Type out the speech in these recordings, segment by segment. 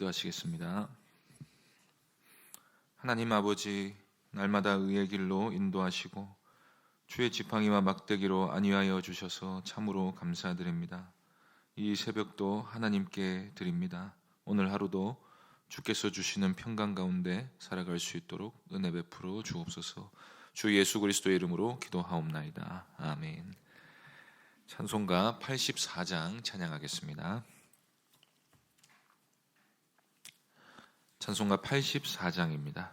기도하시겠습니다. 하나님 아버지, 날마다 의의 길로 인도하시고 주의 지팡이와 막대기로 안위하여 주셔서 참으로 감사드립니다. 이 새벽도 하나님께 드립니다. 오늘 하루도 주께서 주시는 평강 가운데 살아갈 수 있도록 은혜 베풀어 주옵소서. 주 예수 그리스도의 이름으로 기도하옵나이다. 아멘. 찬송가 84장 찬양하겠습니다. 찬송가 84장입니다.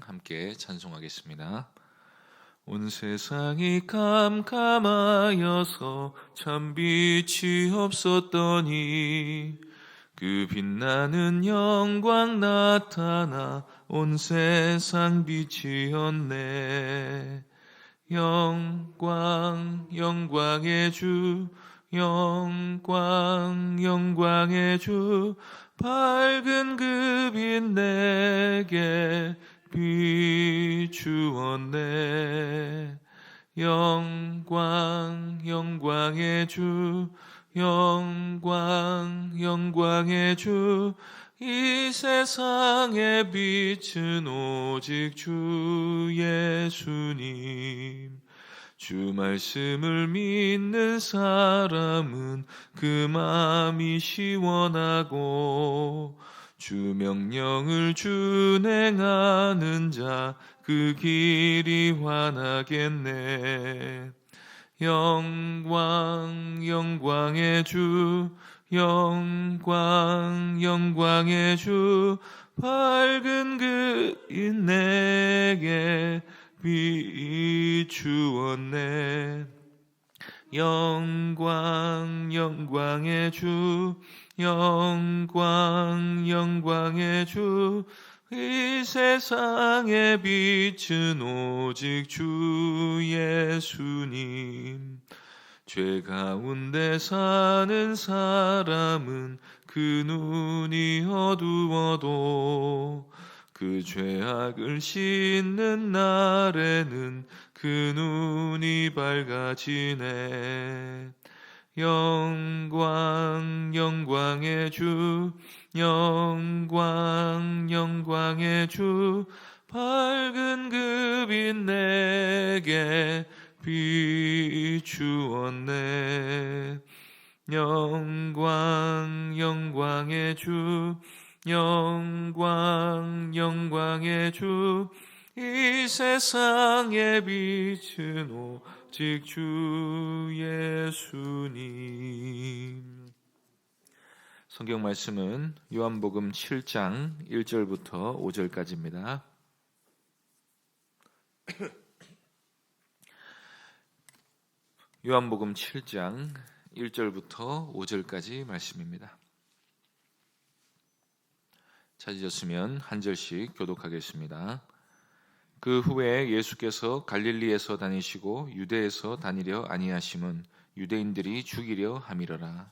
함께 찬송하겠습니다. 온 세상이 캄캄하여서 참 빛이 없었더니 그 빛나는 영광 나타나 온 세상 빛이었네. 영광의 주, 영광의 주, 밝은 그 빛 내게 비추었네. 영광의 주, 영광의 주, 이 세상의 빛은 오직 주 예수님. 주 말씀을 믿는 사람은 그 마음이 시원하고 주 명령을 준행하는 자 그 길이 환하겠네. 영광의 주, 영광의 주, 밝은 그 빛 내게 비추었네. 영광의 주, 영광의 주, 이 세상의 빛은 오직 주 예수님. 죄 가운데 사는 사람은 그 눈이 어두워도 그 죄악을 씻는 날에는 그 눈이 밝아지네. 영광의 주, 영광의 주, 밝은 그 빛 내게 비추었네. 영광의 주, 영광의 주, 이 세상의 빛은 오직 주 예수님. 성경 말씀은 요한복음 7장 1절부터 5절까지입니다. 요한복음 7장 1절부터 5절까지 말씀입니다. 찾으셨으면 한 절씩 교독하겠습니다. 그 후에 예수께서 갈릴리에서 다니시고 유대에서 다니려 아니하심은 유대인들이 죽이려 함이러라.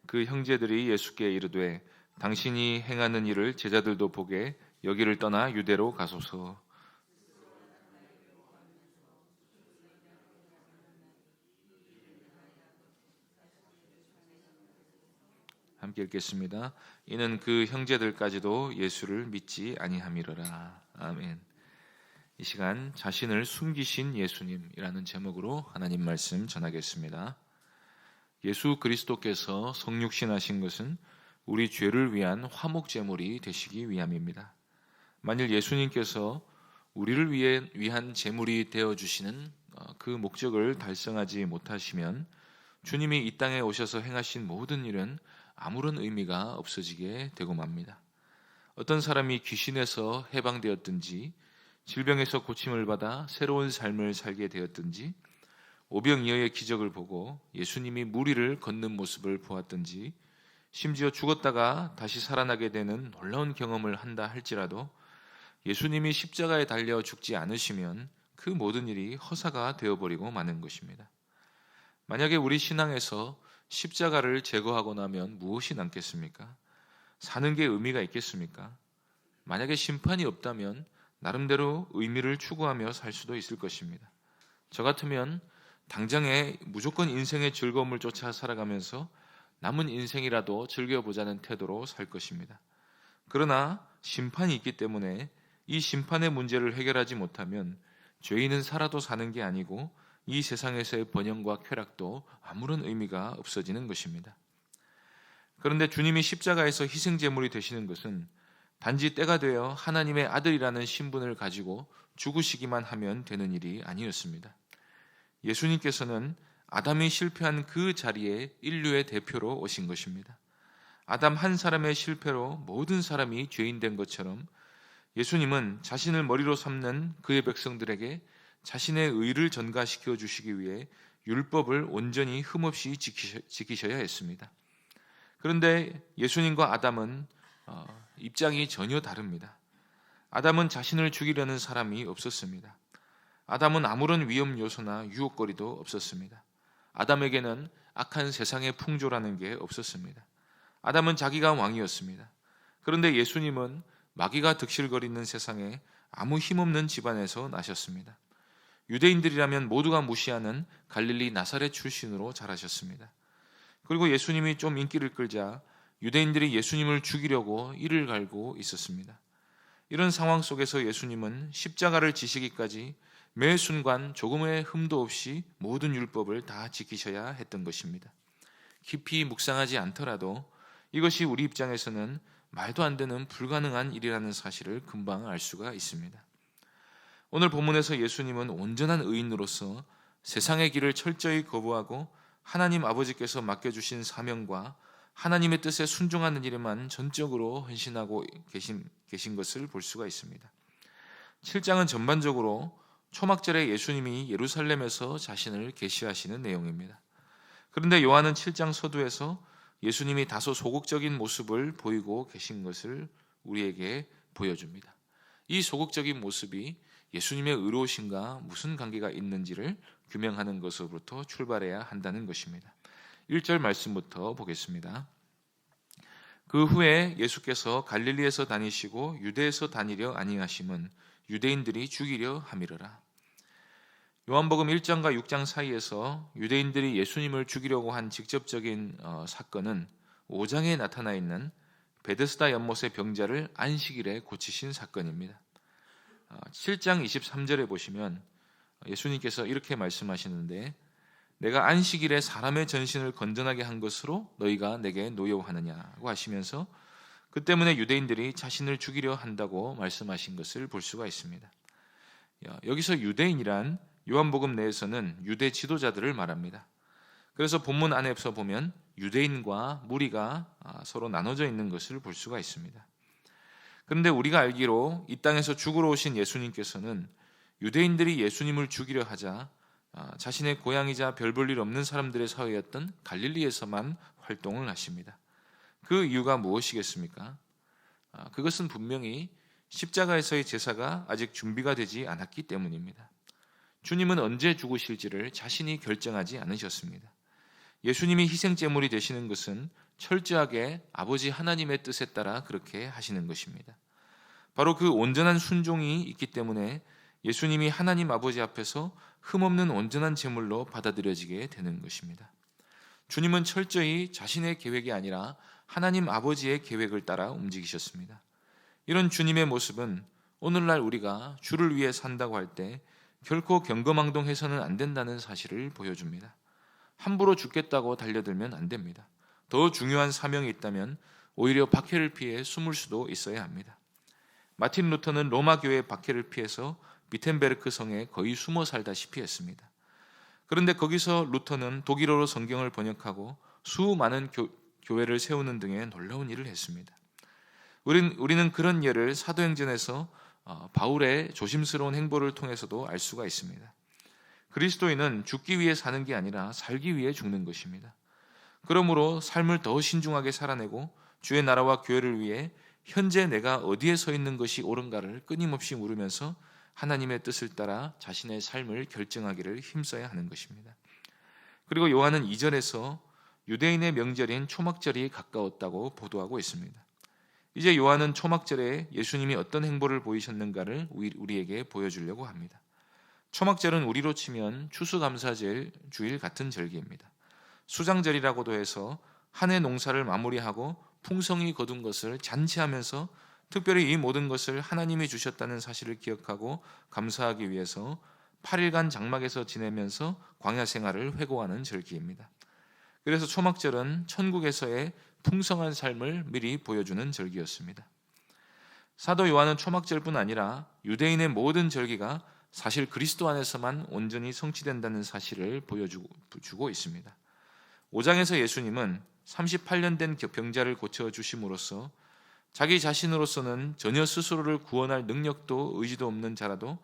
그 형제들이 예수께 이르되 당신이 행하는 일을 제자들도 보게 여기를 떠나 유대로 가소서. 함께 읽겠습니다. 이는 그 형제들까지도 예수를 믿지 아니함이러라. 아멘. 이 시간 자신을 숨기신 예수님이라는 제목으로 하나님 말씀 전하겠습니다. 예수 그리스도께서 성육신하신 것은 우리 죄를 위한 화목제물이 되시기 위함입니다. 만일 예수님께서 우리를 위한 제물이 되어주시는 그 목적을 달성하지 못하시면 주님이 이 땅에 오셔서 행하신 모든 일은 아무런 의미가 없어지게 되고 맙니다. 어떤 사람이 귀신에서 해방되었든지 질병에서 고침을 받아 새로운 삶을 살게 되었든지 오병이어의 기적을 보고 예수님이 무리를 걷는 모습을 보았든지 심지어 죽었다가 다시 살아나게 되는 놀라운 경험을 한다 할지라도 예수님이 십자가에 달려 죽지 않으시면 그 모든 일이 허사가 되어버리고 마는 것입니다. 만약에 우리 신앙에서 십자가를 제거하고 나면 무엇이 남겠습니까? 사는 게 의미가 있겠습니까? 만약에 심판이 없다면 나름대로 의미를 추구하며 살 수도 있을 것입니다. 저 같으면 당장에 무조건 인생의 즐거움을 쫓아 살아가면서 남은 인생이라도 즐겨보자는 태도로 살 것입니다. 그러나 심판이 있기 때문에 이 심판의 문제를 해결하지 못하면 죄인은 살아도 사는 게 아니고 이 세상에서의 번영과 쾌락도 아무런 의미가 없어지는 것입니다. 그런데 주님이 십자가에서 희생제물이 되시는 것은 단지 때가 되어 하나님의 아들이라는 신분을 가지고 죽으시기만 하면 되는 일이 아니었습니다. 예수님께서는 아담이 실패한 그 자리에 인류의 대표로 오신 것입니다. 아담 한 사람의 실패로 모든 사람이 죄인 된 것처럼 예수님은 자신을 머리로 삼는 그의 백성들에게 자신의 의를 전가시켜 주시기 위해 율법을 온전히 흠없이 지키셔야 했습니다. 그런데 예수님과 아담은 입장이 전혀 다릅니다. 아담은 자신을 죽이려는 사람이 없었습니다. 아담은 아무런 위험 요소나 유혹거리도 없었습니다. 아담에게는 악한 세상의 풍조라는 게 없었습니다. 아담은 자기가 왕이었습니다. 그런데 예수님은 마귀가 득실거리는 세상에 아무 힘없는 집안에서 나셨습니다. 유대인들이라면 모두가 무시하는 갈릴리 나사렛 출신으로 자라셨습니다. 그리고 예수님이 좀 인기를 끌자 유대인들이 예수님을 죽이려고 이를 갈고 있었습니다. 이런 상황 속에서 예수님은 십자가를 지시기까지 매 순간 조금의 흠도 없이 모든 율법을 다 지키셔야 했던 것입니다. 깊이 묵상하지 않더라도 이것이 우리 입장에서는 말도 안 되는 불가능한 일이라는 사실을 금방 알 수가 있습니다. 오늘 본문에서 예수님은 온전한 의인으로서 세상의 길을 철저히 거부하고 하나님 아버지께서 맡겨주신 사명과 하나님의 뜻에 순종하는 일에만 전적으로 헌신하고 계신 것을 볼 수가 있습니다. 7장은 전반적으로 초막절에 예수님이 예루살렘에서 자신을 계시하시는 내용입니다. 그런데 요한은 7장 서두에서 예수님이 다소 소극적인 모습을 보이고 계신 것을 우리에게 보여줍니다. 이 소극적인 모습이 예수님의 의로우심과 무슨 관계가 있는지를 규명하는 것으로부터 출발해야 한다는 것입니다. 1절 말씀부터 보겠습니다. 그 후에 예수께서 갈릴리에서 다니시고 유대에서 다니려 아니하심은 유대인들이 죽이려 함이러라. 요한복음 1장과 6장 사이에서 유대인들이 예수님을 죽이려고 한 직접적인 사건은 5장에 나타나 있는 베데스다 연못의 병자를 안식일에 고치신 사건입니다. 7장 23절에 보시면 예수님께서 이렇게 말씀하시는데 내가 안식일에 사람의 전신을 건전하게 한 것으로 너희가 내게 노여워하느냐고 하시면서 그 때문에 유대인들이 자신을 죽이려 한다고 말씀하신 것을 볼 수가 있습니다. 여기서 유대인이란 요한복음 내에서는 유대 지도자들을 말합니다. 그래서 본문 안에서 보면 유대인과 무리가 서로 나눠져 있는 것을 볼 수가 있습니다. 그런데 우리가 알기로 이 땅에서 죽으러 오신 예수님께서는 유대인들이 예수님을 죽이려 하자 자신의 고향이자 별 볼 일 없는 사람들의 사회였던 갈릴리에서만 활동을 하십니다. 그 이유가 무엇이겠습니까? 그것은 분명히 십자가에서의 제사가 아직 준비가 되지 않았기 때문입니다. 주님은 언제 죽으실지를 자신이 결정하지 않으셨습니다. 예수님이 희생제물이 되시는 것은 철저하게 아버지 하나님의 뜻에 따라 그렇게 하시는 것입니다. 바로 그 온전한 순종이 있기 때문에 예수님이 하나님 아버지 앞에서 흠없는 온전한 제물로 받아들여지게 되는 것입니다. 주님은 철저히 자신의 계획이 아니라 하나님 아버지의 계획을 따라 움직이셨습니다. 이런 주님의 모습은 오늘날 우리가 주를 위해 산다고 할 때 결코 경거망동해서는 안 된다는 사실을 보여줍니다. 함부로 죽겠다고 달려들면 안 됩니다. 더 중요한 사명이 있다면 오히려 박해를 피해 숨을 수도 있어야 합니다. 마틴 루터는 로마 교회의 박해를 피해서 비텐베르크 성에 거의 숨어 살다시피 했습니다. 그런데 거기서 루터는 독일어로 성경을 번역하고 수많은 교회를 세우는 등의 놀라운 일을 했습니다. 우리는 그런 예를 사도행전에서 바울의 조심스러운 행보를 통해서도 알 수가 있습니다. 그리스도인은 죽기 위해 사는 게 아니라 살기 위해 죽는 것입니다. 그러므로 삶을 더 신중하게 살아내고 주의 나라와 교회를 위해 현재 내가 어디에 서 있는 것이 옳은가를 끊임없이 물으면서 하나님의 뜻을 따라 자신의 삶을 결정하기를 힘써야 하는 것입니다. 그리고 요한은 2절에서 유대인의 명절인 초막절이 가까웠다고 보도하고 있습니다. 이제 요한은 초막절에 예수님이 어떤 행보를 보이셨는가를 우리에게 보여주려고 합니다. 초막절은 우리로 치면 추수감사절 주일 같은 절기입니다. 수장절이라고도 해서 한 해 농사를 마무리하고 풍성히 거둔 것을 잔치하면서 특별히 이 모든 것을 하나님이 주셨다는 사실을 기억하고 감사하기 위해서 8일간 장막에서 지내면서 광야 생활을 회고하는 절기입니다. 그래서 초막절은 천국에서의 풍성한 삶을 미리 보여주는 절기였습니다. 사도 요한은 초막절뿐 아니라 유대인의 모든 절기가 사실 그리스도 안에서만 온전히 성취된다는 사실을 보여주고 있습니다. 5장에서 예수님은 38년 된 병자를 고쳐주심으로써 자기 자신으로서는 전혀 스스로를 구원할 능력도 의지도 없는 자라도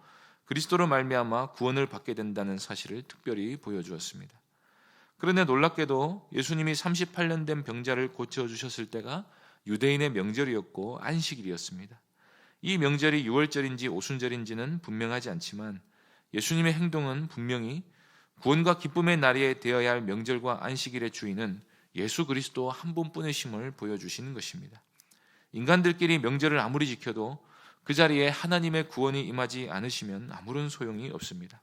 그리스도로 말미암아 구원을 받게 된다는 사실을 특별히 보여주었습니다. 그런데 놀랍게도 예수님이 38년 된 병자를 고쳐주셨을 때가 유대인의 명절이었고 안식일이었습니다. 이 명절이 6월절인지 오순절인지는 분명하지 않지만 예수님의 행동은 분명히 구원과 기쁨의 날이 되어야 할 명절과 안식일의 주인은 예수 그리스도 한 분뿐이심을 보여주시는 것입니다. 인간들끼리 명절을 아무리 지켜도 그 자리에 하나님의 구원이 임하지 않으시면 아무런 소용이 없습니다.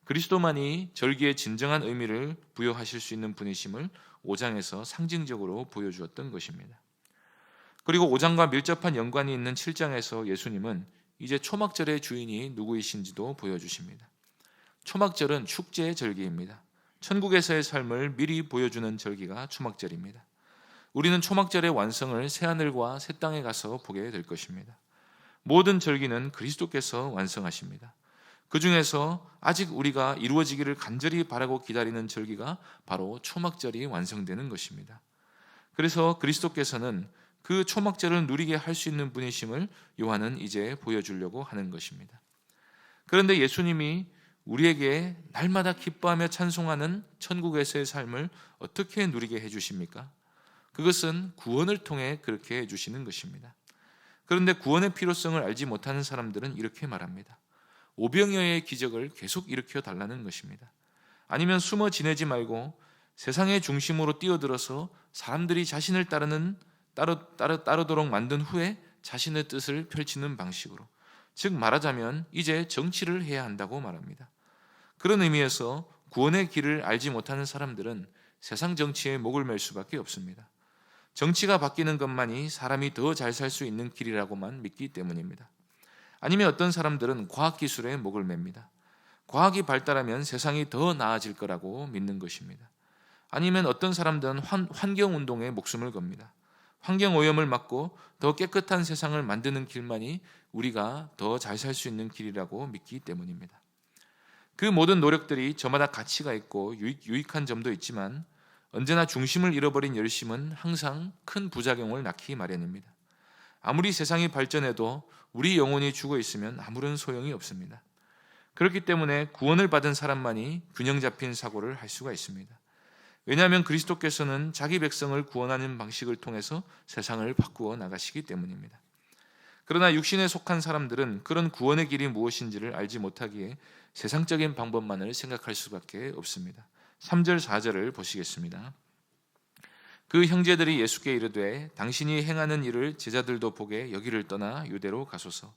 그리스도만이 절기의 진정한 의미를 부여하실 수 있는 분이심을 5장에서 상징적으로 보여주었던 것입니다. 그리고 5장과 밀접한 연관이 있는 7장에서 예수님은 이제 초막절의 주인이 누구이신지도 보여주십니다. 초막절은 축제의 절기입니다. 천국에서의 삶을 미리 보여주는 절기가 초막절입니다. 우리는 초막절의 완성을 새하늘과 새 땅에 가서 보게 될 것입니다. 모든 절기는 그리스도께서 완성하십니다. 그 중에서 아직 우리가 이루어지기를 간절히 바라고 기다리는 절기가 바로 초막절이 완성되는 것입니다. 그래서 그리스도께서는 그 초막절을 누리게 할 수 있는 분이심을 요한은 이제 보여주려고 하는 것입니다. 그런데 예수님이 우리에게 날마다 기뻐하며 찬송하는 천국에서의 삶을 어떻게 누리게 해주십니까? 그것은 구원을 통해 그렇게 해주시는 것입니다. 그런데 구원의 필요성을 알지 못하는 사람들은 이렇게 말합니다. 오병이어의 기적을 계속 일으켜 달라는 것입니다. 아니면 숨어 지내지 말고 세상의 중심으로 뛰어들어서 사람들이 자신을 따르도록 만든 후에 자신의 뜻을 펼치는 방식으로, 즉 말하자면 이제 정치를 해야 한다고 말합니다. 그런 의미에서 구원의 길을 알지 못하는 사람들은 세상 정치에 목을 맬 수밖에 없습니다. 정치가 바뀌는 것만이 사람이 더 잘 살 수 있는 길이라고만 믿기 때문입니다. 아니면 어떤 사람들은 과학기술에 목을 맵니다. 과학이 발달하면 세상이 더 나아질 거라고 믿는 것입니다. 아니면 어떤 사람들은 환경운동에 목숨을 겁니다. 환경오염을 막고 더 깨끗한 세상을 만드는 길만이 우리가 더 잘 살 수 있는 길이라고 믿기 때문입니다. 그 모든 노력들이 저마다 가치가 있고 유익한 점도 있지만 언제나 중심을 잃어버린 열심은 항상 큰 부작용을 낳기 마련입니다. 아무리 세상이 발전해도 우리 영혼이 죽어 있으면 아무런 소용이 없습니다. 그렇기 때문에 구원을 받은 사람만이 균형 잡힌 사고를 할 수가 있습니다. 왜냐하면 그리스도께서는 자기 백성을 구원하는 방식을 통해서 세상을 바꾸어 나가시기 때문입니다. 그러나 육신에 속한 사람들은 그런 구원의 길이 무엇인지를 알지 못하기에 세상적인 방법만을 생각할 수밖에 없습니다. 3절 4절을 보시겠습니다. 그 형제들이 예수께 이르되 당신이 행하는 일을 제자들도 보게 여기를 떠나 유대로 가소서.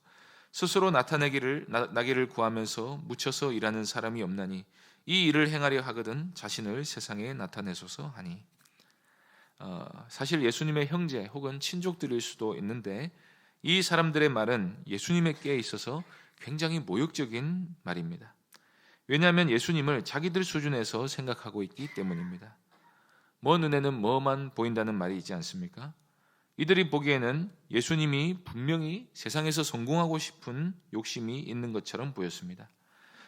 스스로 나기를 구하면서 묻혀서 일하는 사람이 없나니 이 일을 행하려 하거든 자신을 세상에 나타내소서 하니. 사실 예수님의 형제 혹은 친족들일 수도 있는데 이 사람들의 말은 예수님에게 있어서 굉장히 모욕적인 말입니다. 왜냐하면 예수님을 자기들 수준에서 생각하고 있기 때문입니다. 눈에는 뭐만 보인다는 말이 있지 않습니까? 이들이 보기에는 예수님이 분명히 세상에서 성공하고 싶은 욕심이 있는 것처럼 보였습니다.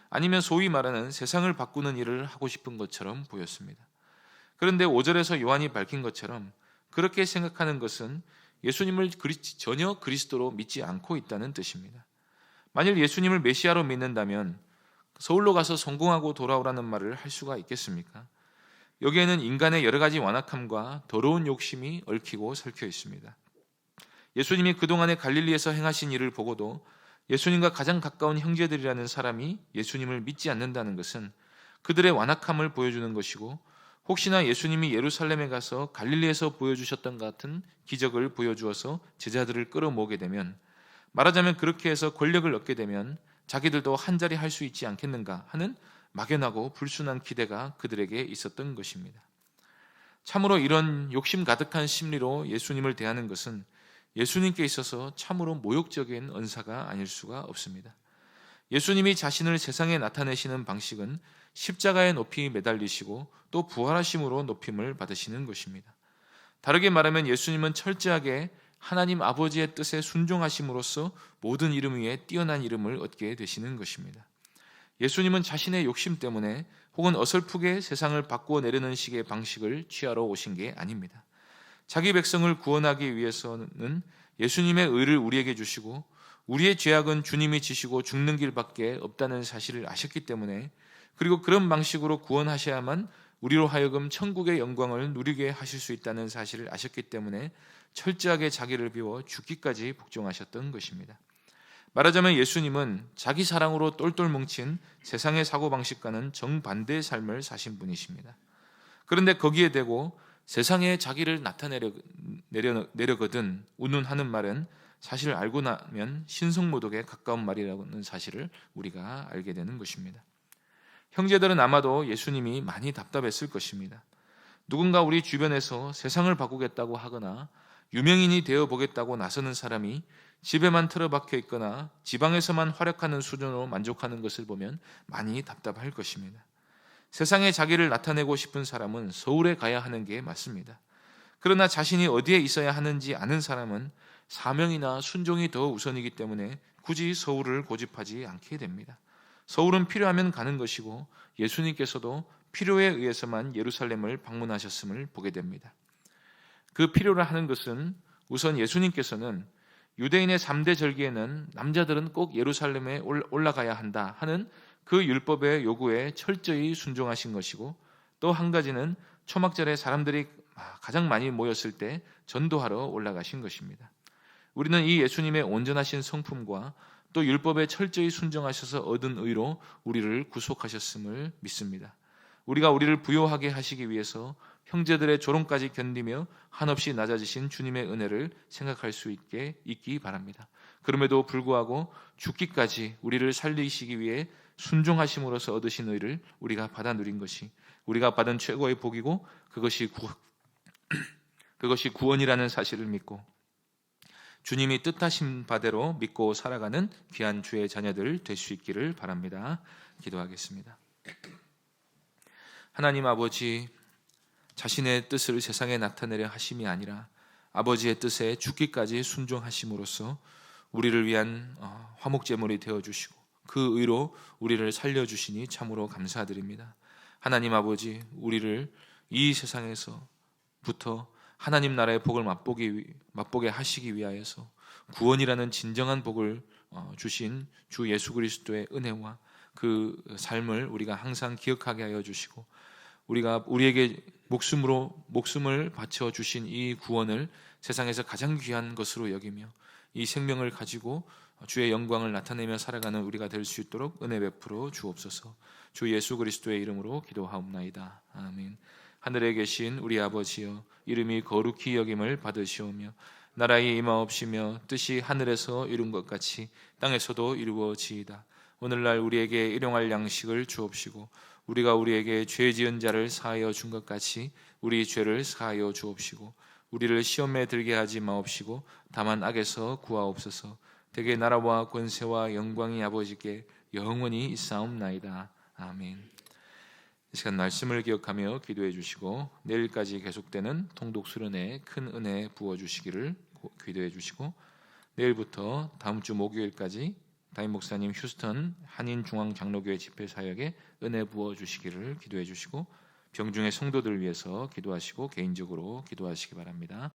아니면 소위 말하는 세상을 바꾸는 일을 하고 싶은 것처럼 보였습니다. 그런데 5절에서 요한이 밝힌 것처럼 그렇게 생각하는 것은 예수님을 전혀 그리스도로 믿지 않고 있다는 뜻입니다. 만일 예수님을 메시아로 믿는다면 서울로 가서 성공하고 돌아오라는 말을 할 수가 있겠습니까? 여기에는 인간의 여러 가지 완악함과 더러운 욕심이 얽히고 설켜 있습니다. 예수님이 그동안의 갈릴리에서 행하신 일을 보고도 예수님과 가장 가까운 형제들이라는 사람이 예수님을 믿지 않는다는 것은 그들의 완악함을 보여주는 것이고 혹시나 예수님이 예루살렘에 가서 갈릴리에서 보여주셨던 같은 기적을 보여주어서 제자들을 끌어모으게 되면, 말하자면 그렇게 해서 권력을 얻게 되면 자기들도 한자리 할 수 있지 않겠는가 하는 막연하고 불순한 기대가 그들에게 있었던 것입니다. 참으로 이런 욕심 가득한 심리로 예수님을 대하는 것은 예수님께 있어서 참으로 모욕적인 언사가 아닐 수가 없습니다. 예수님이 자신을 세상에 나타내시는 방식은 십자가에 높이 매달리시고 또 부활하심으로 높임을 받으시는 것입니다. 다르게 말하면 예수님은 철저하게 하나님 아버지의 뜻에 순종하심으로써 모든 이름 위에 뛰어난 이름을 얻게 되시는 것입니다. 예수님은 자신의 욕심 때문에 혹은 어설프게 세상을 바꾸어 내려는 식의 방식을 취하러 오신 게 아닙니다. 자기 백성을 구원하기 위해서는 예수님의 의를 우리에게 주시고 우리의 죄악은 주님이 지시고 죽는 길밖에 없다는 사실을 아셨기 때문에, 그리고 그런 방식으로 구원하셔야만 우리로 하여금 천국의 영광을 누리게 하실 수 있다는 사실을 아셨기 때문에 철저하게 자기를 비워 죽기까지 복종하셨던 것입니다. 말하자면 예수님은 자기 사랑으로 똘똘 뭉친 세상의 사고방식과는 정반대의 삶을 사신 분이십니다. 그런데 거기에 대고 세상에 자기를 나타내려거든 운운하는 말은 사실 알고 나면 신성모독에 가까운 말이라는 사실을 우리가 알게 되는 것입니다. 형제들은 아마도 예수님이 많이 답답했을 것입니다. 누군가 우리 주변에서 세상을 바꾸겠다고 하거나 유명인이 되어보겠다고 나서는 사람이 집에만 틀어박혀 있거나 지방에서만 활약하는 수준으로 만족하는 것을 보면 많이 답답할 것입니다. 세상에 자기를 나타내고 싶은 사람은 서울에 가야 하는 게 맞습니다. 그러나 자신이 어디에 있어야 하는지 아는 사람은 사명이나 순종이 더 우선이기 때문에 굳이 서울을 고집하지 않게 됩니다. 서울은 필요하면 가는 것이고 예수님께서도 필요에 의해서만 예루살렘을 방문하셨음을 보게 됩니다. 그 필요를 하는 것은 우선 예수님께서는 유대인의 3대 절기에는 남자들은 꼭 예루살렘에 올라가야 한다 하는 그 율법의 요구에 철저히 순종하신 것이고, 또 한 가지는 초막절에 사람들이 가장 많이 모였을 때 전도하러 올라가신 것입니다. 우리는 이 예수님의 온전하신 성품과 또 율법에 철저히 순종하셔서 얻은 의로 우리를 구속하셨음을 믿습니다. 우리가 우리를 부요하게 하시기 위해서 형제들의 조롱까지 견디며 한없이 낮아지신 주님의 은혜를 생각할 수 있기 바랍니다. 그럼에도 불구하고 죽기까지 우리를 살리시기 위해 순종하심으로써 얻으신 의를 우리가 받아 누린 것이 우리가 받은 최고의 복이고 그것이 구원이라는 사실을 믿고 주님이 뜻하신 바대로 믿고 살아가는 귀한 주의 자녀들 될 수 있기를 바랍니다. 기도하겠습니다. 하나님 아버지, 자신의 뜻을 세상에 나타내려 하심이 아니라 아버지의 뜻에 죽기까지 순종하심으로써 우리를 위한 화목제물이 되어주시고 그 의로 우리를 살려주시니 참으로 감사드립니다. 하나님 아버지, 우리를 이 세상에서부터 하나님 나라의 복을 맛보게 하시기 위하여서 구원이라는 진정한 복을 주신 주 예수 그리스도의 은혜와 그 삶을 우리가 항상 기억하게 하여 주시고, 우리에게 목숨을 바쳐 주신 이 구원을 세상에서 가장 귀한 것으로 여기며 이 생명을 가지고 주의 영광을 나타내며 살아가는 우리가 될 수 있도록 은혜 베풀어 주옵소서. 주 예수 그리스도의 이름으로 기도하옵나이다. 아멘. 하늘에 계신 우리 아버지여, 이름이 거룩히 여김을 받으시오며 나라에 임하옵시며 뜻이 하늘에서 이룬 것 같이 땅에서도 이루어지이다. 오늘날 우리에게 일용할 양식을 주옵시고 우리가 우리에게 죄 지은 자를 사하여 준 것 같이 우리 죄를 사하여 주옵시고 우리를 시험에 들게 하지 마옵시고 다만 악에서 구하옵소서. 대개 나라와 권세와 영광이 아버지께 영원히 있사옵나이다. 아멘. 이 시간 말씀을 기억하며 기도해 주시고 내일까지 계속되는 통독 수련회에 큰 은혜 부어주시기를 기도해 주시고, 내일부터 다음 주 목요일까지 담임 목사님 휴스턴 한인중앙장로교회 집회 사역에 은혜 부어주시기를 기도해 주시고 병중의 성도들 위해서 기도하시고 개인적으로 기도하시기 바랍니다.